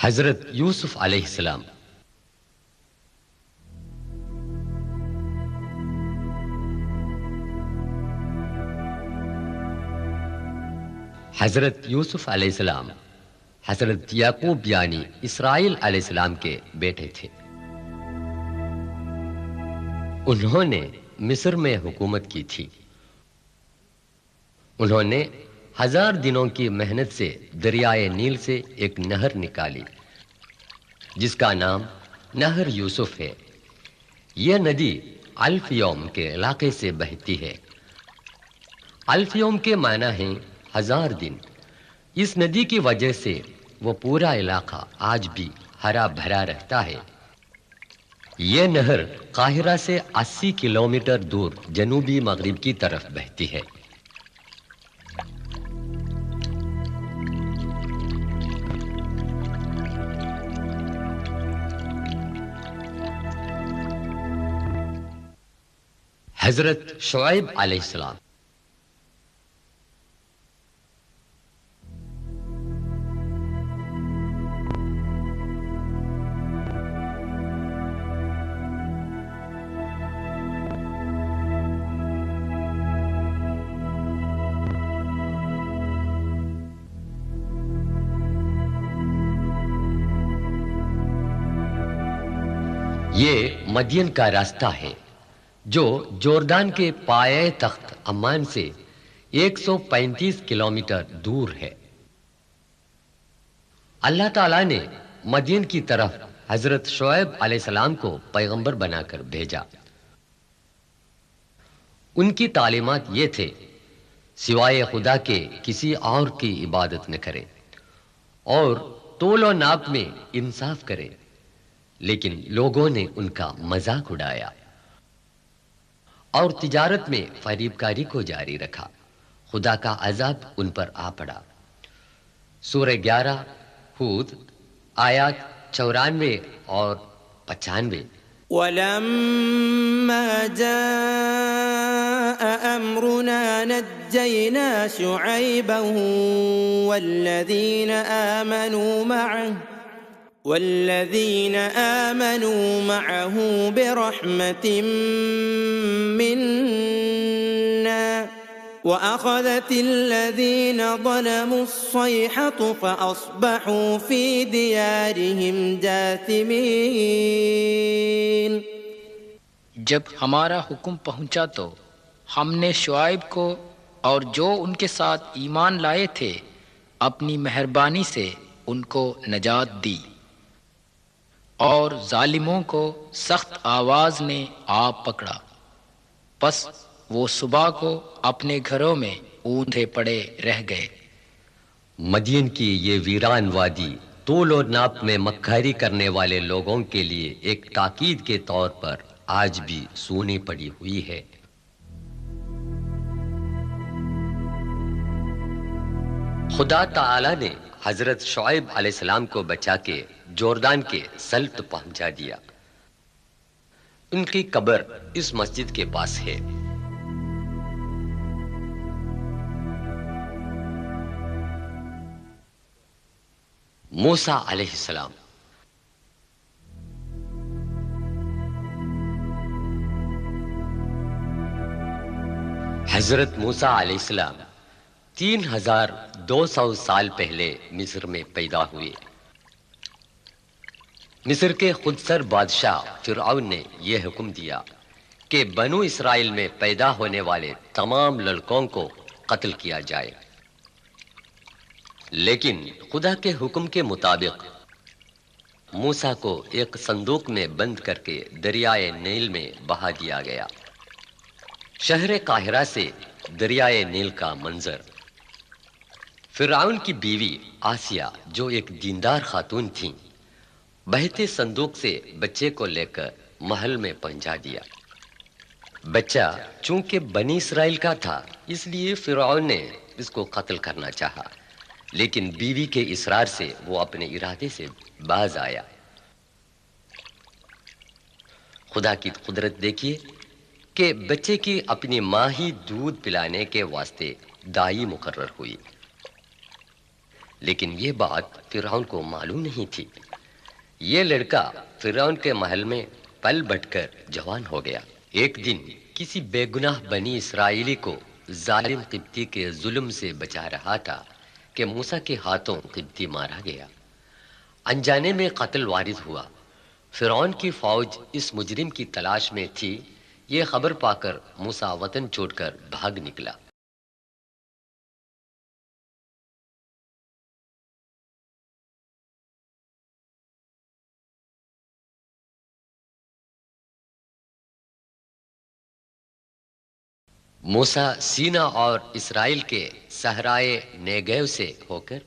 حضرت یوسف علیہ السلام۔ حضرت یوسف علیہ السلام حضرت یعقوب یعنی اسرائیل علیہ السلام کے بیٹے تھے۔ انہوں نے مصر میں حکومت کی تھی۔ انہوں نے 1000 دنوں کی محنت سے دریائے نیل سے ایک نہر نکالی جس کا نام نہر یوسف ہے۔ یہ ندی الف یوم کے علاقے سے بہتی ہے۔ الف یوم کے معنی ہیں 1000 دن۔ اس ندی کی وجہ سے وہ پورا علاقہ آج بھی ہرا بھرا رہتا ہے۔ یہ نہر قاہرہ سے 80 کلومیٹر دور جنوبی مغرب کی طرف بہتی ہے۔ حضرت شعیب علیہ السلام۔ یہ مدین کا راستہ ہے جو جوردان کے پایہ تخت عمان سے 135 کلومیٹر دور ہے۔ اللہ تعالیٰ نے مدین کی طرف حضرت شعیب علیہ السلام کو پیغمبر بنا کر بھیجا۔ ان کی تعلیمات یہ تھے سوائے خدا کے کسی اور کی عبادت نہ کرے اور تول و ناپ میں انصاف کرے، لیکن لوگوں نے ان کا مذاق اڑایا اور تجارت میں فریب کاری کو جاری رکھا۔ خدا کا عذاب ان پر آ پڑا۔ سورہ 11 ہود آیات 94 اور 95۔ وَلَمَّا جَاءَ أَمْرُنَا نَجَّيْنَا شُعَيْبًا والذين آمنوا معه برحمة منا وأخذت الذين ظلموا الصيحة فأصبحوا في ديارهم جاثمين۔ جب ہمارا حکم پہنچا تو ہم نے شعیب کو اور جو ان کے ساتھ ایمان لائے تھے اپنی مہربانی سے ان کو نجات دی، اور ظالموں کو سخت آواز نے آ پکڑا، پس وہ صبح کو اپنے گھروں میں اوندھے پڑے رہ گئے۔ مدین کی یہ ویران وادی طول و ناپ میں مکاری کرنے والے لوگوں کے لیے ایک تاکید کے طور پر آج بھی سونی پڑی ہوئی ہے۔ خدا تعالی نے حضرت شعیب علیہ السلام کو بچا کے جوردان کے سلط پہنچا دیا۔ ان کی قبر اس مسجد کے پاس ہے۔ موسیٰ علیہ السلام۔ حضرت موسیٰ علیہ السلام 3200 سال پہلے مصر میں پیدا ہوئے۔ مصر کے خود سر بادشاہ فرعون نے یہ حکم دیا کہ بنو اسرائیل میں پیدا ہونے والے تمام لڑکوں کو قتل کیا جائے، لیکن خدا کے حکم کے مطابق موسیٰ کو ایک صندوق میں بند کر کے دریائے نیل میں بہا دیا گیا۔ شہر قاہرہ سے دریائے نیل کا منظر۔ فرعون کی بیوی آسیہ جو ایک دیندار خاتون تھیں، بہتے صندوق سے بچے کو لے کر محل میں پہنچا دیا۔ بچہ چونکہ بنی اسرائیل کا تھا اس لیے فرعون نے اس کو قتل کرنا چاہا، لیکن بیوی کے اصرار سے وہ اپنے ارادے سے باز آیا۔ خدا کی قدرت دیکھیے کہ بچے کی اپنی ماں ہی دودھ پلانے کے واسطے دائی مقرر ہوئی، لیکن یہ بات فرعون کو معلوم نہیں تھی۔ یہ لڑکا فرعون کے محل میں پل بڑھ کر جوان ہو گیا۔ ایک دن کسی بے گناہ بنی اسرائیلی کو ظالم قبطی کے ظلم سے بچا رہا تھا کہ موسیٰ کے ہاتھوں قبطی مارا گیا۔ انجانے میں قتل وارد ہوا۔ فرعون کی فوج اس مجرم کی تلاش میں تھی۔ یہ خبر پا کر موسیٰ وطن چھوڑ کر بھاگ نکلا۔ موسیٰ سینا اور اسرائیل کے صحرائے نیگیو سے ہو کر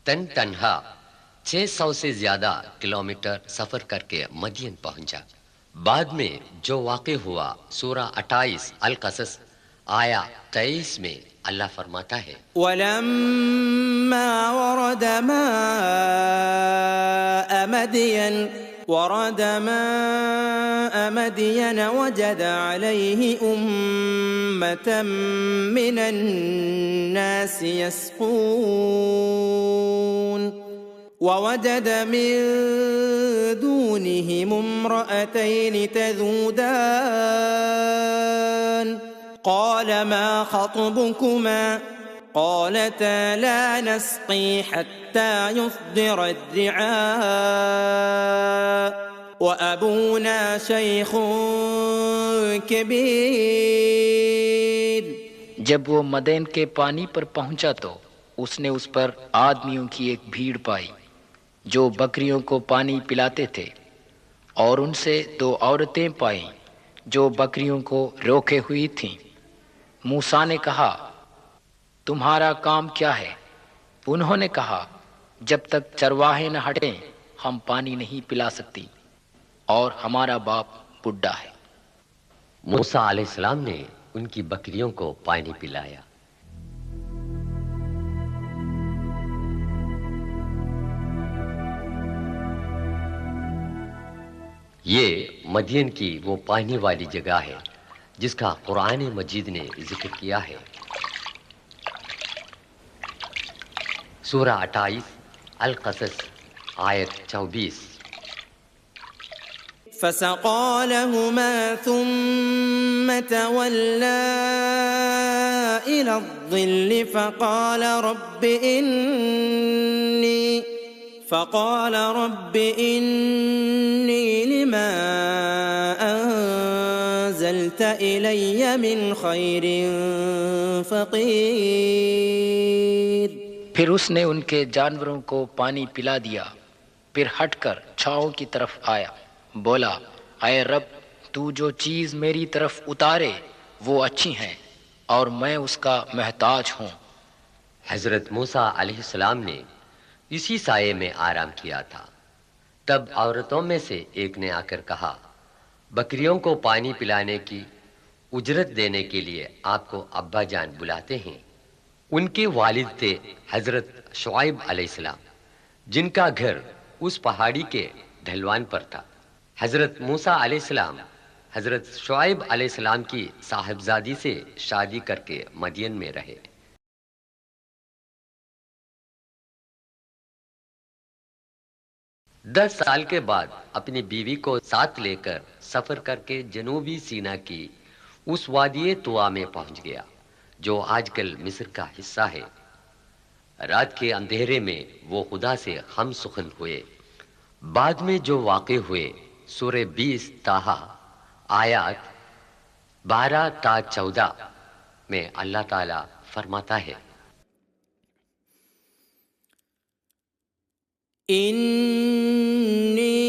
تنہا 600 سے زیادہ کلومیٹر سفر کر کے مدین پہنچا۔ بعد میں جو واقع ہوا سورہ 28 القصص آیا 23 میں اللہ فرماتا ہے، ولما ورد ماء مدين وجد عليه أمة من الناس يسقون ووجد من دونهم امرأتين تذودان قال ما خطبكما قالتا لا نسقي حتى يصدر الرعاء وأبونا شيخ كبير۔ جب وہ مدین کے پانی پر پہنچا تو اس نے اس پر آدمیوں کی ایک بھیڑ پائی جو بکریوں کو پانی پلاتے تھے، اور ان سے 2 عورتیں پائیں جو بکریوں کو روکے ہوئی تھیں۔ موسیٰ نے کہا، تمہارا کام کیا ہے؟ انہوں نے کہا، جب تک چرواہے نہ ہٹیں ہم پانی نہیں پلا سکتی، اور ہمارا باپ بڈھا ہے۔ موسیٰ علیہ السلام نے ان کی بکریوں کو پانی پلایا۔ یہ مدین کی وہ پانی والی جگہ ہے جس کا قرآن مجید نے ذکر کیا ہے۔ سورہ 28 القصص آیت 24۔ فسقى لهما ثم تولى إلى الظل فقال رب إني لما أنزلت إلي من خير فقير۔ پھر اس نے ان کے جانوروں کو پانی پلا دیا، پھر ہٹ کر چھاؤں کی طرف آیا، بولا، اے رب تو جو چیز میری طرف اتارے وہ اچھی ہیں اور میں اس کا محتاج ہوں۔ حضرت موسیٰ علیہ السلام نے اسی سائے میں آرام کیا تھا۔ تب عورتوں میں سے ایک نے آ کر کہا، بکریوں کو پانی پلانے کی اجرت دینے کے لیے آپ کو ابا جان بلاتے ہیں۔ ان کے والد تھے حضرت شعیب علیہ السلام، جن کا گھر اس پہاڑی کے ڈھلوان پر تھا۔ حضرت موسیٰ علیہ السلام حضرت شعیب علیہ السلام کی صاحبزادی سے شادی کر کے مدین میں رہے۔ 10 سال کے بعد اپنی بیوی کو ساتھ لے کر سفر کر کے جنوبی سینا کی اس وادی طوا میں پہنچ گیا جو آج کل مصر کا حصہ ہے۔ رات کے اندھیرے میں وہ خدا سے ہم سخن ہوئے۔ بعد میں جو واقع ہوئے سورہ 20 طٰہٰ آیات 12 تا 14 میں اللہ تعالیٰ فرماتا ہے، إني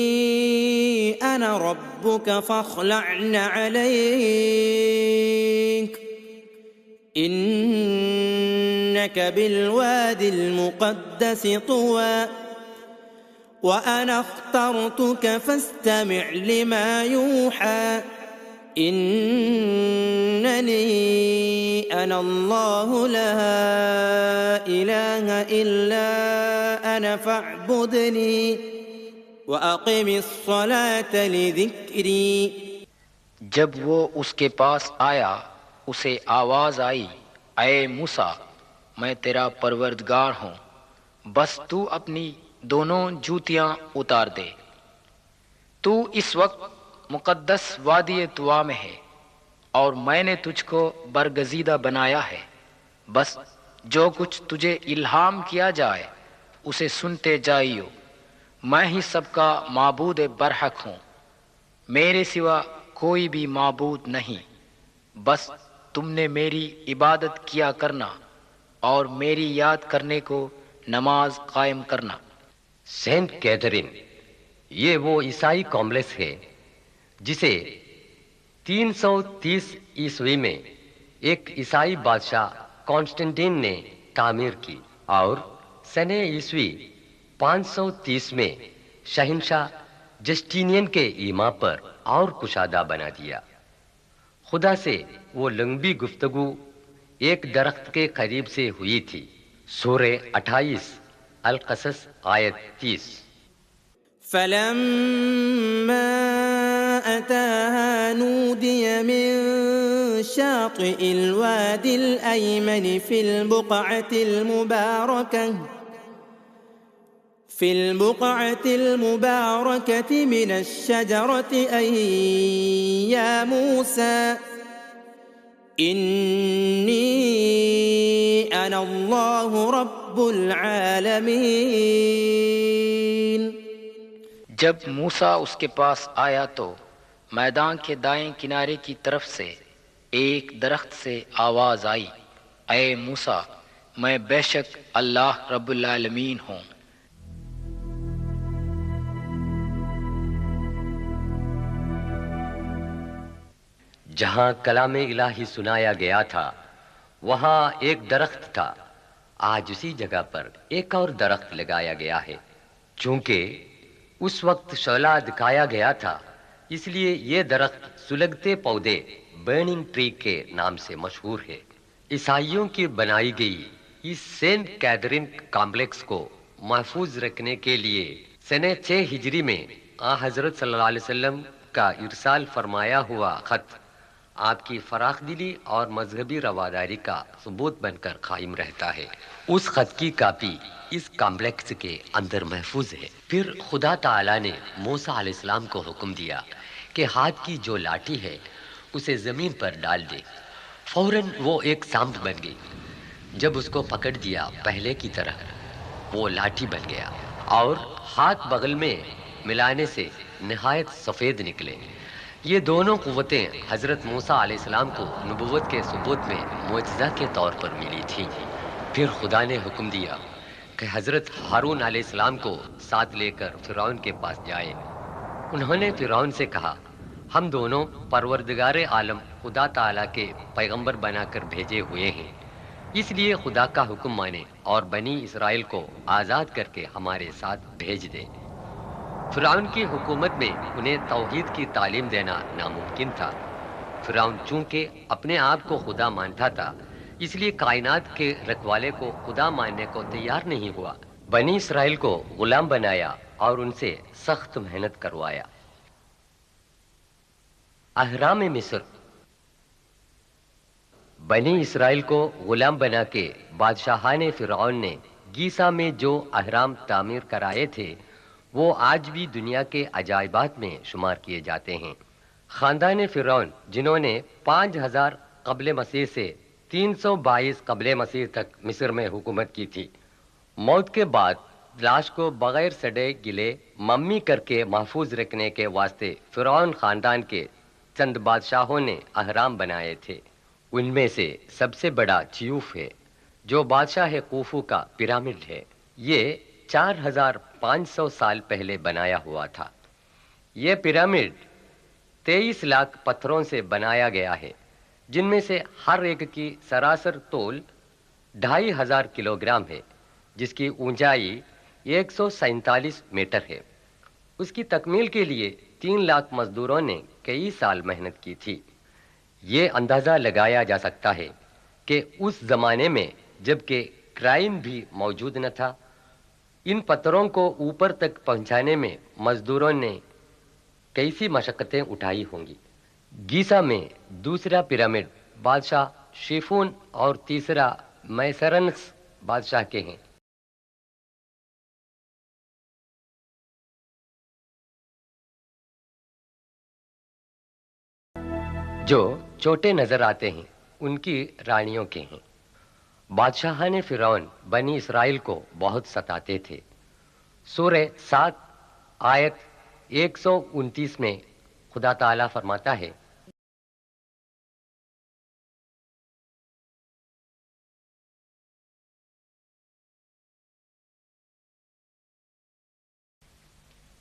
أنا ربك فاخلع عليك إنك بالوادي المقدس طوى وأنا اخترتك فاستمع لما يوحى إنني أنا الله لا إله إلا أنا فاعبدني وأقم الصلاة لذكري۔ جب وہ اس کے پاس آیا اسے آواز آئی، اے موسیٰ میں تیرا پروردگار ہوں، بس تو اپنی دونوں جوتیاں اتار دے۔ تو اس وقت مقدس وادی طوا میں ہے اور میں نے تجھ کو برگزیدہ بنایا ہے، بس جو کچھ تجھے الہام کیا جائے اسے سنتے جائیو۔ میں ہی سب کا معبود برحق ہوں، میرے سوا کوئی بھی معبود نہیں، بس تم نے میری عبادت کیا کرنا اور میری یاد کرنے کو نماز قائم کرنا۔ سینٹ کیتھرین یہ وہ عیسائی کمپلیکس ہے جسے 330 عیسوی میں ایک عیسائی بادشاہ کانسٹنٹین نے تعمیر کی اور سنہ عیسوی 530 میں شہنشاہ جسٹینین کے ایما پر اور کشادہ بنا دیا۔ خدا سے وہ لمبی گفتگو ایک درخت کے قریب سے ہوئی تھی۔ سورہ 28 القصص آیت 30۔ فلما أتاها نودي من شاطئ الوادي الأيمن في البقعة المباركة من الشجرة أي يا موسى إني أنا الله رب العالمين۔ جب موسیٰ اس کے پاس آیا تو میدان کے دائیں کنارے کی طرف سے ایک درخت سے آواز آئی، اے موسیٰ میں بے شک اللہ رب العالمین ہوں۔ جہاں کلام الہی سنایا گیا تھا وہاں ایک درخت تھا، آج اسی جگہ پر ایک اور درخت لگایا گیا ہے۔ چونکہ اس وقت شعلہ دکھایا گیا تھا اس لیے یہ درخت سلگتے پودے برننگ ٹری کے نام سے مشہور ہے۔ عیسائیوں کی بنائی گئی اس سینٹ کیتھرین کمپلیکس کو محفوظ رکھنے کے لیے سنہ 6 ہجری میں حضرت صلی اللہ علیہ وسلم کا ارسال فرمایا ہوا خط آپ کی فراخ دلی اور مذہبی رواداری کا ثبوت بن کر قائم رہتا ہے۔ اس خط کی کاپی اس کمپلیکس کے اندر محفوظ ہے۔ پھر خدا تعالی نے موسیٰ علیہ السلام کو حکم دیا کہ ہاتھ کی جو لاٹھی ہے اسے زمین پر ڈال دے۔ فوراً وہ ایک سانپ بن گئی۔ جب اس کو پکڑ دیا پہلے کی طرح وہ لاٹھی بن گیا اور ہاتھ بغل میں ملانے سے نہایت سفید نکلے۔ یہ دونوں قوتیں حضرت موسیٰ علیہ السلام کو نبوت کے ثبوت میں معجزہ کے طور پر ملی تھی۔ پھر خدا نے حکم دیا کہ حضرت ہارون علیہ السلام کو ساتھ لے کر فرعون کے پاس جائے۔ انہوں نے فرعون سے کہا ہم دونوں پروردگار عالم خدا تعالیٰ کے پیغمبر بنا کر بھیجے ہوئے ہیں، اس لیے خدا کا حکم مانے اور بنی اسرائیل کو آزاد کر کے ہمارے ساتھ بھیج دے۔ فرعون کی حکومت میں انہیں توحید کی تعلیم دینا ناممکن تھا۔ فرعون چونکہ اپنے آپ کو خدا مانتا تھا اس لیے کائنات کے رکھوالے کو خدا ماننے کو تیار نہیں ہوا۔ بنی اسرائیل کو غلام بنایا اور ان سے سخت محنت کروایا۔ اہرام مصر۔ بنی اسرائیل کو غلام بنا کے بادشاہان فرعون نے گیزا میں جو اہرام تعمیر کرائے تھے وہ آج بھی دنیا کے عجائبات میں شمار کیے جاتے ہیں۔ خاندان فرعون جنہوں نے 5000 قبل مسیح سے 322 قبل مسیح تک مصر میں حکومت کی تھی، موت کے بعد لاش کو بغیر سڑے گلے ممی کر کے محفوظ رکھنے کے واسطے فرعون خاندان کے چند بادشاہوں نے اہرام بنائے تھے۔ ان میں سے سب سے بڑا چیوف ہے جو بادشاہ خوفو کا پیرامڈ ہے۔ یہ 4500 سال پہلے بنایا ہوا تھا۔ یہ پیرامڈ 23 لاکھ پتھروں سے بنایا گیا ہے جن میں سے ہر ایک کی سراسر طول 2500 کلو گرام ہے، جس کی اونچائی 147 میٹر ہے۔ اس کی تکمیل کے لیے 3 لاکھ مزدوروں نے کئی سال محنت کی تھی۔ یہ اندازہ لگایا جا سکتا ہے کہ اس زمانے میں جب کہ کرائن بھی موجود نہ تھا ان پتھروں کو اوپر تک پہنچانے میں مزدوروں نے کیسی مشقتیں اٹھائی ہوں گی۔ گیزا میں دوسرا پیرامڈ بادشاہ شیفون اور تیسرا میسرنس بادشاہ کے ہیں۔ جو چوٹے نظر آتے ہیں ان کی رانیوں کے ہیں۔ بادشاہان فرعون بنی اسرائیل کو بہت ستاتے تھے۔ سورہ 7 آیت 129 میں خدا تعالیٰ فرماتا ہے،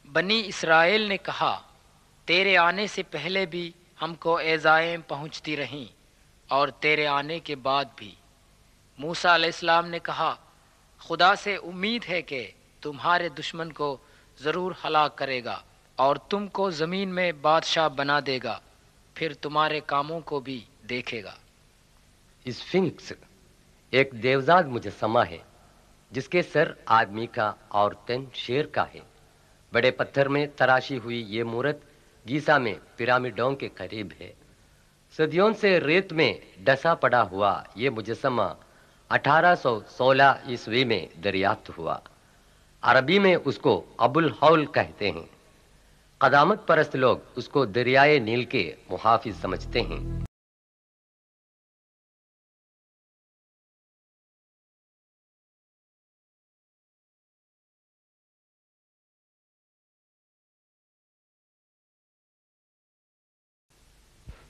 بنی اسرائیل نے کہا، تیرے آنے سے پہلے بھی ہم کو ایذائیں پہنچتی رہیں اور تیرے آنے کے بعد بھی۔ موسیٰ علیہ السلام نے کہا، خدا سے امید ہے کہ تمہارے دشمن کو ضرور ہلاک کرے گا اور تم کو زمین میں بادشاہ بنا دے گا، پھر تمہارے کاموں کو بھی دیکھے گا۔ اسفنکس ایک دیوزاد مجسمہ ہے جس کے سر آدمی کا اور تن شیر کا ہے۔ بڑے پتھر میں تراشی ہوئی یہ مورت گیزا میں پیرامڈوں کے قریب ہے۔ صدیوں سے ریت میں ڈسا پڑا ہوا یہ مجسمہ 1816 عیسوی میں دریافت ہوا۔ عربی میں اس کو ابو الہول کہتے ہیں۔ قدامت پرست لوگ اس کو دریائے نیل کے محافظ سمجھتے ہیں۔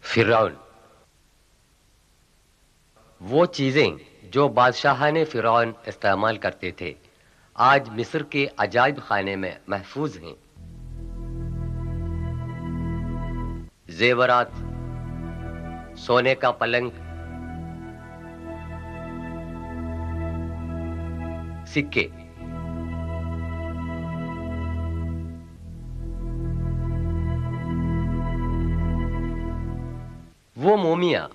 فرعون، وہ چیزیں جو بادشاہان فرعون استعمال کرتے تھے آج مصر کے عجائب خانے میں محفوظ ہیں۔ زیورات، سونے کا پلنگ، سکے۔ وہ مومیا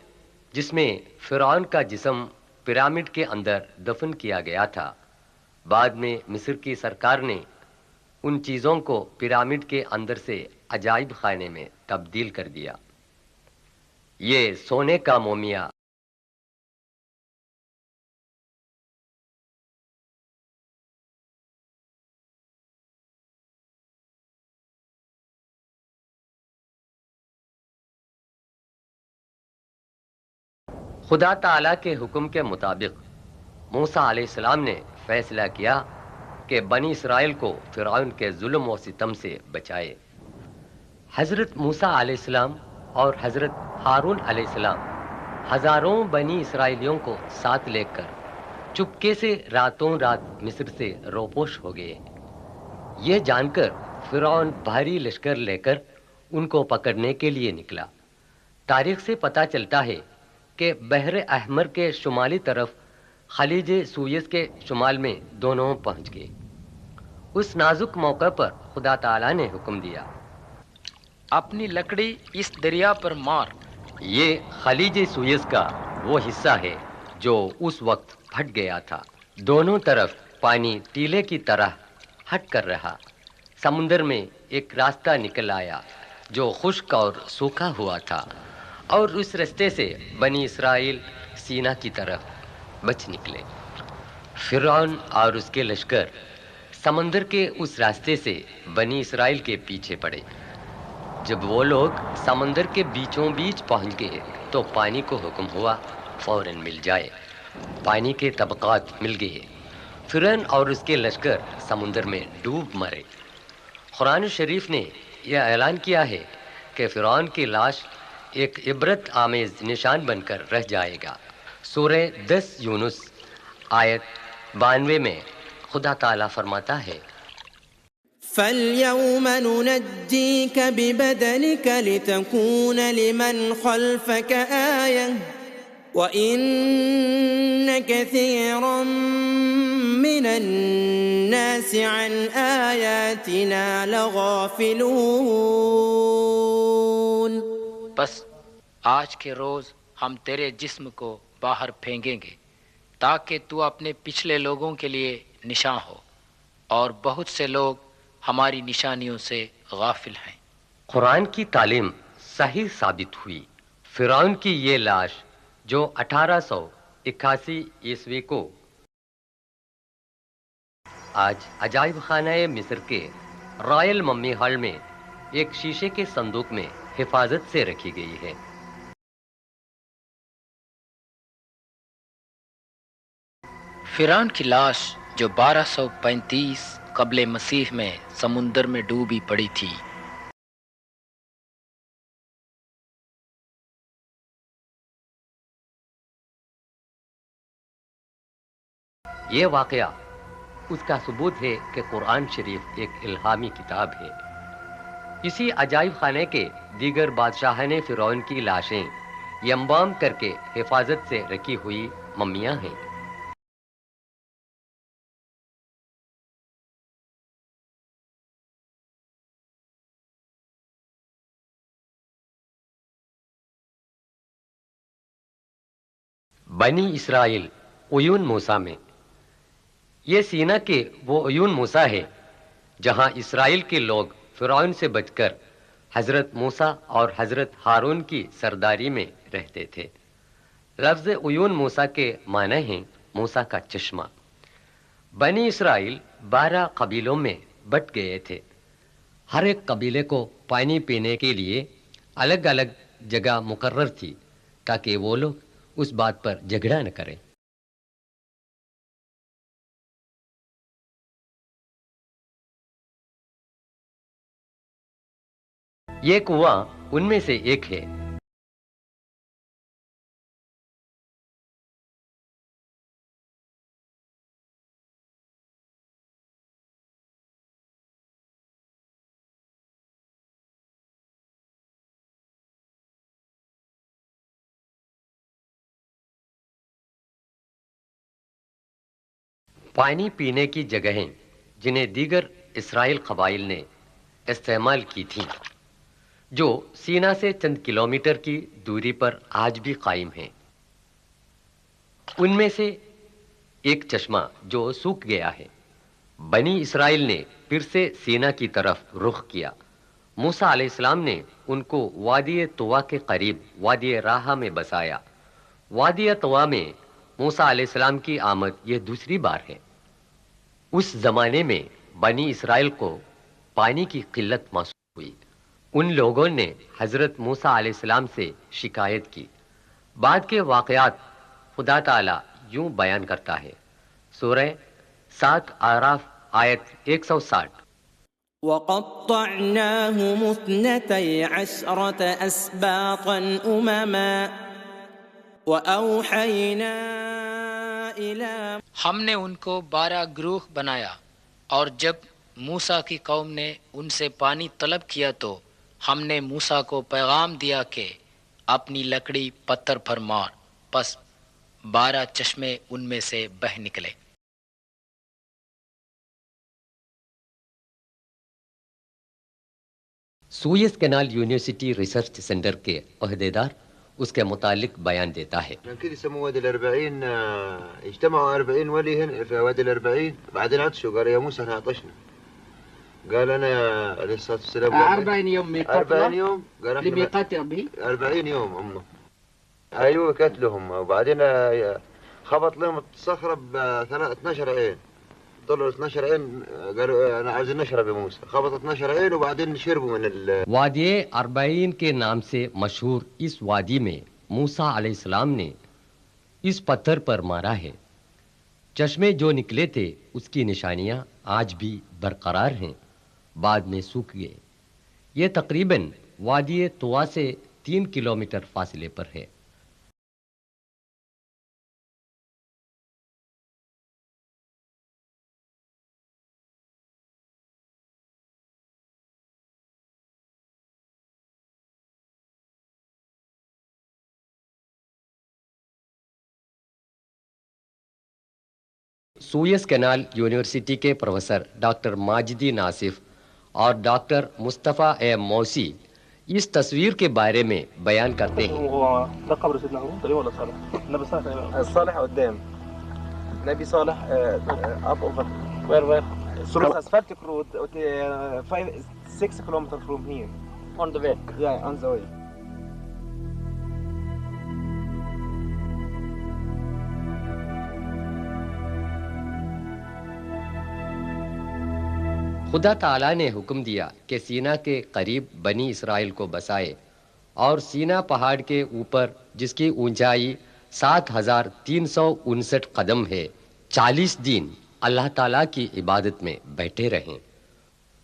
جس میں فرعون کا جسم پیرامڈ کے اندر دفن کیا گیا تھا، بعد میں مصر کی سرکار نے ان چیزوں کو پیرامڈ کے اندر سے عجائب خانے میں تبدیل کر دیا۔ یہ سونے کا مومیا خدا تعالیٰ کے حکم کے مطابق موسیٰ علیہ السلام نے فیصلہ کیا کہ بنی اسرائیل کو فرعون کے ظلم و ستم سے بچائے۔ حضرت موسیٰ علیہ السلام اور حضرت ہارون علیہ السلام ہزاروں بنی اسرائیلیوں کو ساتھ لے کر چپکے سے راتوں رات مصر سے روپوش ہو گئے۔ یہ جان کر فرعون بھاری لشکر لے کر ان کو پکڑنے کے لیے نکلا۔ تاریخ سے پتہ چلتا ہے کہ بحر احمر کے شمالی طرف خلیج سوئس کے شمال میں دونوں پہنچ گئے۔ اس نازک موقع پر خدا تعالیٰ نے حکم دیا، اپنی لکڑی اس دریا پر مار۔ یہ خلیج سوئس کا وہ حصہ ہے جو اس وقت پھٹ گیا تھا۔ دونوں طرف پانی ٹیلے کی طرح ہٹ کر رہا۔ سمندر میں ایک راستہ نکل آیا جو خشک اور سوکھا ہوا تھا، اور اس راستے سے بنی اسرائیل سینا کی طرف بچ نکلے۔ فرعون اور اس کے لشکر سمندر کے اس راستے سے بنی اسرائیل کے پیچھے پڑے۔ جب وہ لوگ سمندر کے بیچوں بیچ پہنچ گئے تو پانی کو حکم ہوا فوراً مل جائے۔ پانی کے طبقات مل گئے۔ فرعون اور اس کے لشکر سمندر میں ڈوب مرے۔ قرآن شریف نے یہ اعلان کیا ہے کہ فرعون کی لاش ایک عبرت آمیز نشان بن کر رہ جائے گا۔ سورہ 10 یونس آیت 92 میں خدا تعالیٰ فرماتا ہے، فَالْيَوْمَ نُنَجِّيكَ بِبَدَنِكَ لِتَكُونَ لِمَنْ خَلْفَكَ آيَةً وَإِنَّ كَثِيرًا مِّنَ النَّاسِ عَنْ آيَاتِنَا لَغَافِلُونَ۔ بس آج کے روز ہم تیرے جسم کو باہر پھینکیں گے تاکہ تو اپنے پچھلے لوگوں کے لیے نشاں ہو، اور بہت سے لوگ ہماری نشانیوں سے غافل ہیں۔ قرآن کی تعلیم صحیح ثابت ہوئی۔ فرعون کی یہ لاش جو 1881 عیسوی کو آج عجائب خانہ مصر کے رائل ممی ہال میں ایک شیشے کے صندوق میں حفاظت سے رکھی گئی ہے۔ فرعون کی لاش جو 1235 قبل مسیح میں سمندر میں ڈوبی پڑی تھی، یہ واقعہ اس کا ثبوت ہے کہ قرآن شریف ایک الہامی کتاب ہے۔ اسی عجائب خانے کے دیگر بادشاہان فرعون کی لاشیں ینبام کر کے حفاظت سے رکھی ہوئی ممیاں ہیں۔ بنی اسرائیل عیون موسیٰ میں، یہ سینا کے وہ عیون موسیٰ ہے جہاں اسرائیل کے لوگ فرعون سے بچ کر حضرت موسیٰ اور حضرت ہارون کی سرداری میں رہتے تھے۔ لفظ عیون موسیٰ کے معنی ہیں موسیٰ کا چشمہ۔ بنی اسرائیل 12 قبیلوں میں بٹ گئے تھے۔ ہر ایک قبیلے کو پانی پینے کے لیے الگ الگ جگہ مقرر تھی تاکہ وہ لوگ اس بات پر جھگڑا نہ کریں۔ یہ کنواں ان میں سے ایک ہے۔ پانی پینے کی جگہیں جنہیں دیگر اسرائیل قبائل نے استعمال کی تھیں، جو سینا سے چند کلومیٹر کی دوری پر آج بھی قائم ہیں۔ ان میں سے ایک چشمہ جو سوکھ گیا ہے۔ بنی اسرائیل نے پھر سے سینا کی طرف رخ کیا۔ موسیٰ علیہ السلام نے ان کو وادی طوا کے قریب وادی راہا میں بسایا۔ وادی طوا میں موسیٰ علیہ السلام کی آمد یہ دوسری بار ہے۔ اس زمانے میں بنی اسرائیل کو پانی کی قلت محسوس ہوئی۔ ان لوگوں نے حضرت موسیٰ علیہ السلام سے شکایت کی۔ بعد کے واقعات خدا تعالیٰ یوں بیان کرتا ہے۔ سورہ 7 اعراف آیت 160۔ وقطعناهم 12 أسباطا أمما وأوحينا إلى ہم نے ان کو 12 گروہ بنایا، اور جب موسیٰ کی قوم نے ان سے پانی طلب کیا تو ہم نے موسیٰ کو پیغام دیا کہ اپنی لکڑی پتھر پر مار، پس 12 چشمے ان میں سے بہہ نکلے۔ Swiss canal university research centre کے عہدیدار اس کے متعلق بیان دیتا ہے۔ كده يسموه وادي الأربعين. اجتمعوا 40 ولي هنا في وادي الأربعين، بعدين عطشوا قال يا موسى احنا عطشنا. قال أنا عليه الصلاة والسلام 40 يوم ميقات 40 يوم قال احنا لميقات ربه 40 يوم هم. أيوه كتلهم، وبعدين خبط لهم الصخرة ب 12 عين. طلعوا 12 عين قالوا أنا عايزين نشرب يا موسى. خبط 12 عين وبعدين شربوا من وادی اربعین کے نام سے مشہور اس وادی میں موسیٰ علیہ السلام نے اس پتھر پر مارا ہے۔ چشمے جو نکلے تھے اس کی نشانیاں آج بھی برقرار ہیں، بعد میں سوکھ گئے۔ یہ تقریباً وادی طوا سے 3 کلومیٹر فاصلے پر ہے۔ سوئس کینال یونیورسٹی کے پروفیسر ڈاکٹر ماجدی ناصف اور ڈاکٹر مصطفیٰ اے موسی اس تصویر کے بارے میں بیان کرتے ہیں۔ ده قبر سيدنا هارون تقريبا ولا صالح؟ النبي صالح الصالح قدام. نبي صالح up over where through asphaltic road 6 kilometers from here on the way. Yeah, on the way. خدا تعالیٰ نے حکم دیا کہ سینا کے قریب بنی اسرائیل کو بسائے، اور سینا پہاڑ کے اوپر جس کی اونچائی 7359 قدم ہے 40 دن اللہ تعالیٰ کی عبادت میں بیٹھے رہیں۔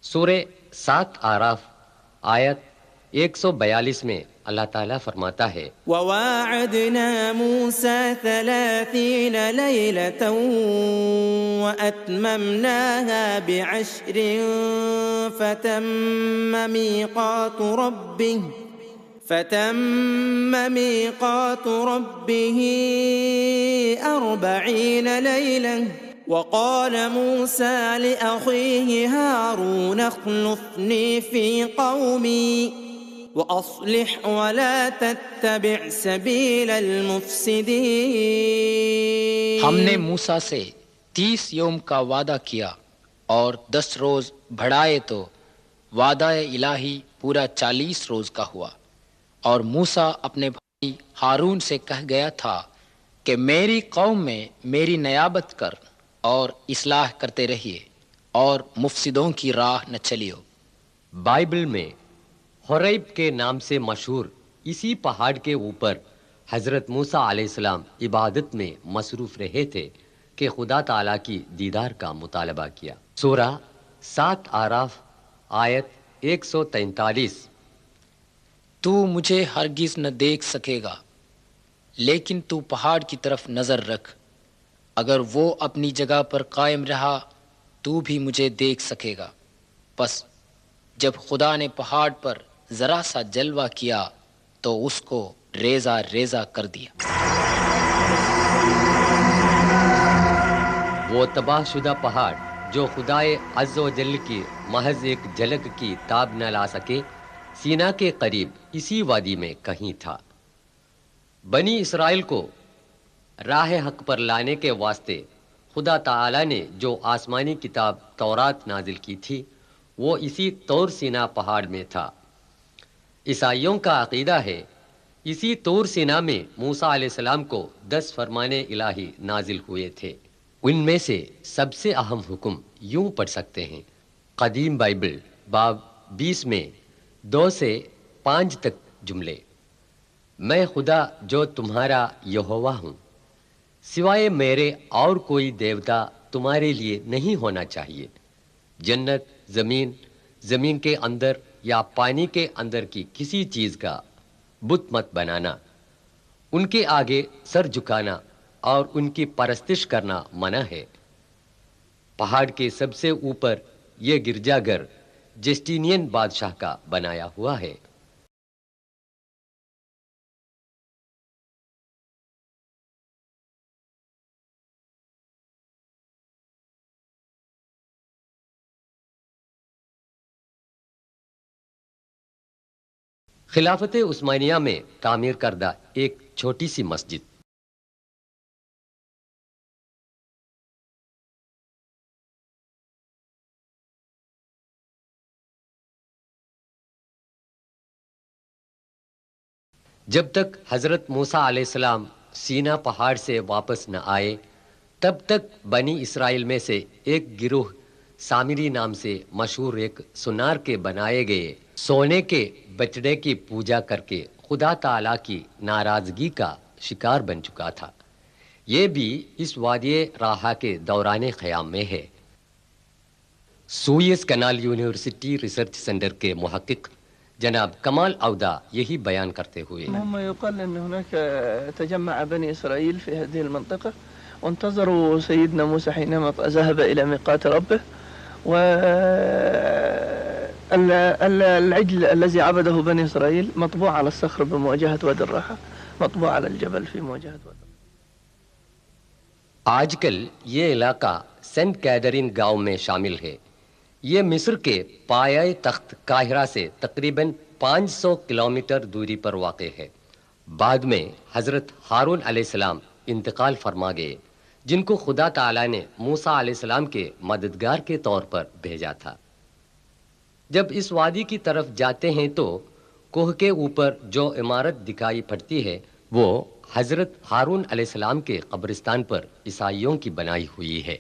سورہ 7 آراف آیت 142 میں اللہ تعالیٰ فرماتا ہے وواعدنا موسى 30 ليلة وأتممناها ب10 فتم ميقات ربه 40 ليلة وقال موسى لأخيه هارون اخلفني في قومي وأصلح ولا تتبع سبيل المفسدين۔ ہم نے موسیٰ سے 30 یوم کا وعدہ کیا اور 10 روز بڑھائے تو وعدہ الہی پورا 40 روز کا ہوا۔ اور موسیٰ اپنے بھائی ہارون سے کہہ گیا تھا کہ میری قوم میں میری نیابت کر اور اصلاح کرتے رہیے اور مفسدوں کی راہ نہ چلیو۔ بائبل میں حریب کے نام سے مشہور اسی پہاڑ کے اوپر حضرت موسیٰ علیہ السلام عبادت میں مصروف رہے تھے کہ خدا تعالیٰ کی دیدار کا مطالبہ کیا۔ سورہ 7 آراف آیت 143 تو مجھے ہرگز نہ دیکھ سکے گا، لیکن تو پہاڑ کی طرف نظر رکھ، اگر وہ اپنی جگہ پر قائم رہا تو بھی مجھے دیکھ سکے گا۔ پس جب خدا نے پہاڑ پر ذرا سا جلوہ کیا تو اس کو ریزہ ریزہ کر دیا۔ وہ تباہ شدہ پہاڑ جو خدائے عز و جل کی محض ایک جھلک کی تاب نہ لا سکے، سینا کے قریب اسی وادی میں کہیں تھا۔ بنی اسرائیل کو راہ حق پر لانے کے واسطے خدا تعالی نے جو آسمانی کتاب تورات نازل کی تھی وہ اسی طور سینا پہاڑ میں تھا۔ عیسائیوں کا عقیدہ ہے اسی طور سینا میں موسیٰ علیہ السلام کو 10 فرمان الہی نازل ہوئے تھے۔ ان میں سے سب سے اہم حکم یوں پڑھ سکتے ہیں۔ قدیم بائبل باب 20 میں 2 سے 5 تک جملے: میں خدا جو تمہارا یہوہ ہوں، سوائے میرے اور کوئی دیوتا تمہارے لیے نہیں ہونا چاہیے۔ جنت، زمین کے اندر یا پانی کے اندر کی کسی چیز کا بت مت بنانا، ان کے آگے سر جھکانا اور ان کی پرستش کرنا منع ہے۔ پہاڑ کے سب سے اوپر یہ گرجا گھر جسٹینین بادشاہ کا بنایا ہوا ہے۔ خلافت عثمانیہ میں تعمیر کردہ ایک چھوٹی سی مسجد۔ جب تک حضرت موسیٰ علیہ السلام سینا پہاڑ سے واپس نہ آئے تب تک بنی اسرائیل میں سے ایک گروہ سامری نام سے مشہور ایک سونار کے بنائے گئے سونے کے بچڑے کی پوجا کر کے خدا تعالیٰ کی ناراضگی کا شکار بن چکا تھا۔ یہ بھی اس وادی راہا کے دوران قیام میں ہے۔ سوئس کنال یونیورسٹی ریسرچ سینٹر کے محقق جناب کمال عودہ یہی بیان کرتے ہوئے هم يقال أن هناك تجمع بني إسرائيل في هذه المنطقة وانتظروا سيدنا موسى حينما ذهب إلى ميقات ربه، والعجل الذي عبده بني إسرائيل مطبوع على الصخر بمواجهة وادي الراحة، مطبوع على الجبل في مواجهة وادي الراحة۔ آج کل یہ علاقہ سینٹ کیدرین گاؤں میں شامل ہے۔ یہ مصر کے پایہ تخت قاہرہ سے تقریباً 500 کلومیٹر دوری پر واقع ہے۔ بعد میں حضرت ہارون علیہ السلام انتقال فرما گئے، جن کو خدا تعالیٰ نے موسیٰ علیہ السلام کے مددگار کے طور پر بھیجا تھا۔ جب اس وادی کی طرف جاتے ہیں تو کوہ کے اوپر جو عمارت دکھائی پڑتی ہے وہ حضرت ہارون علیہ السلام کے قبرستان پر عیسائیوں کی بنائی ہوئی ہے۔